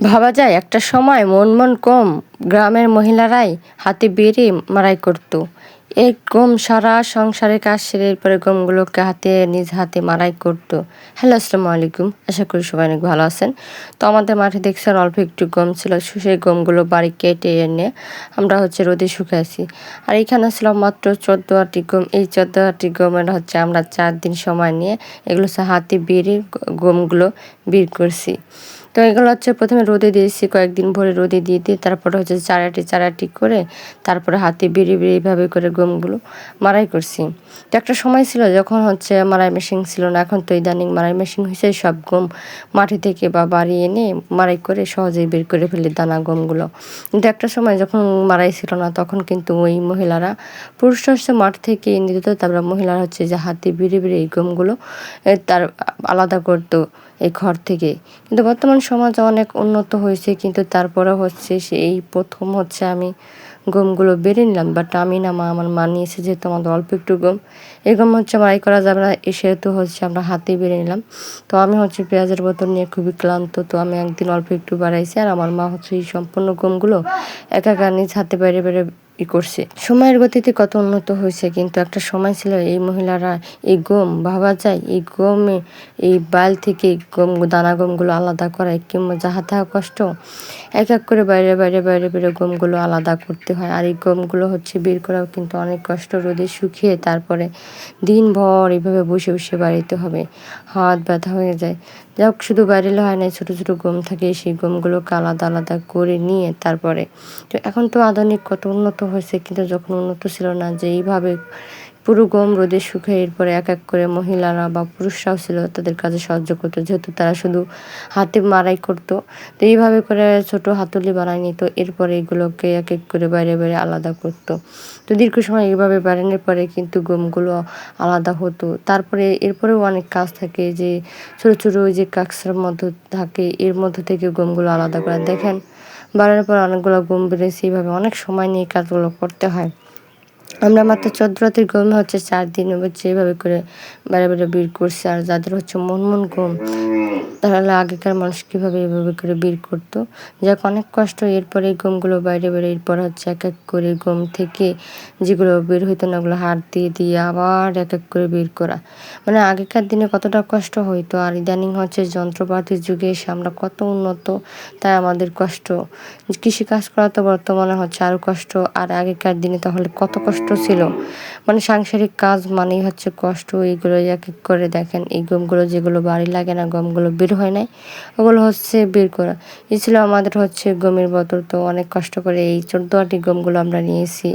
ভাবা যায় একটা সময় মন কম গ্রামের মহিলারাই হাতে বেড়ে মাড়াই করতো। এই গম সারা সংসারের কাজ সেরে এরপরে গমগুলোকে নিজ হাতে মাড়াই করতো। হ্যালো, আসসালামু আলাইকুম, আশা করি সবাই অনেক ভালো আছেন। তো আমাদের মাঠে দেখছেন অল্প একটু গম ছিল, সেই গমগুলো বাড়ি কেটে এনে আমরা রোদে শুকাইছি। আর এখানে ছিল মাত্র 14 আটি গম। এই 14 আটি গমের আমরা 4 দিন সময় নিয়ে এগুলো হাতে বেড়ে গমগুলো বের করছি। তো এগুলো প্রথমে রোদে দিয়েছি, কয়েকদিন ভরে রোদে দিয়ে তারপরে চারাটি করে তারপরে হাতে বেরিয়ে এইভাবে করে গমগুলো মাড়াই করছি। তো একটা সময় ছিল যখন মাড়াই মেশিন ছিল না, এখন তো ইদানিং মাড়াই মেশিন হয়েছে, সব গম মাটি থেকে বা বাড়ি এনে মাড়াই করে সহজেই বের করে ফেলে দানা গমগুলো। কিন্তু একটা সময় যখন মাড়াই ছিল না তখন কিন্তু ওই মহিলারা, পুরুষরা মাঠ থেকে এনে দিত, তারপরে মহিলারা যে হাতে বেরিয়ে এই গমগুলো তার আলাদা করতো এই ঘর থেকে। কিন্তু বর্তমান সমাজ অনেক উন্নত হয়েছে, কিন্তু তারপরে এই প্রথম আমি গমগুলো বেড়ে নিলাম। বাট আমি না, আমার মা নিয়েছে, যেহেতু আমাদের অল্প একটু গম, এই গম মাড়াই করা যাবে না, সেহেতু আমরা হাতেই বেড়ে নিলাম। তো আমি পেঁয়াজের বোতল নিয়ে খুবই ক্লান্ত, তো আমি একদিন অল্প একটু বাড়াইছি, আর আমার মা এই সম্পূর্ণ গমগুলো একা নিজ হাতে বাইরে করছে। সময়ের গতিতে কত উন্নত হয়েছে, কিন্তু একটা সময় ছিল এই মহিলারা এই গম, ভাবা যায় এই গমে এই বাইল থেকে দানা গমগুলো আলাদা করা কি যাহা কষ্ট। এক করে বাইরে গমগুলো আলাদা করতে হয়। আর এই গমগুলো বের করাও কিন্তু অনেক কষ্ট, রোদে শুকিয়ে তারপরে দিনভর এইভাবে বসে বাড়িতে হবে, হাত ব্যথা হয়ে যায়। যাই হোক, শুধু বাইরেলে হয় না, ছোটো ছোটো গম থাকে, সেই গমগুলোকে আলাদা করে নিয়ে তারপরে। তো এখন তো আধুনিক কত উন্নত হয়েছে, কিন্তু যখন উন্নত ছিল না যে এইভাবে পুরো গম রোদে শুকিয়ে এরপরে এক করে মহিলারা বা পুরুষরাও ছিল তাদের কাজে সাহায্য করতো, যেহেতু তারা শুধু হাতে মাড়াই করতো। তো এইভাবে করে ছোট হাতুড়ি বানায় নিত, এরপরে এগুলোকে এক করে বাইরে আলাদা করতো। তো দীর্ঘ সময় এইভাবে বানানোর পরে কিন্তু গমগুলো আলাদা হতো। তারপরে এরপরেও অনেক কাজ থাকে, যে ছোটো ওই যে কাক্সের মধ্যে থাকে, এর মধ্যে থেকে গমগুলো আলাদা করে দেখেন বাড়ানোর পর অনেকগুলো গম বেড়েছে। এইভাবে অনেক সময় নিয়ে কাজগুলো করতে হয়। আমরা মাত্র 14 রাতের গম 4 দিন এইভাবে করে বাইরে বের করছি। আর যাদের মন গম, তাহলে আগেকার মানুষ কীভাবে এভাবে করে বের করতো, যাক অনেক কষ্ট। এরপরে এই গমগুলো বাইরে এরপর এক করে গম থেকে যেগুলো বের হইতো না, ওগুলো হাত দিয়ে আবার এক করে বের করা। মানে আগেকার দিনে কতটা কষ্ট হইতো। আর ইদানিং যন্ত্রপাতির যুগে এসে আমরা কত উন্নত, তাই আমাদের কষ্ট। কৃষি কাজ করা তো বর্তমানে আরও কষ্ট, আর আগেকার দিনে তাহলে কত কষ্ট ছিল। মানে সাংসারিক কাজ মানেই কষ্ট। এইগুলো এক করে দেখেন, এই গমগুলো যেগুলো বাড়ি লাগে না, গমগুলো বের হয় নাই, ওগুলো বের করা। এই ছিল আমাদের গমের বোতল। তো অনেক কষ্ট করে এই 14 আটি গমগুলো আমরা নিয়েছি।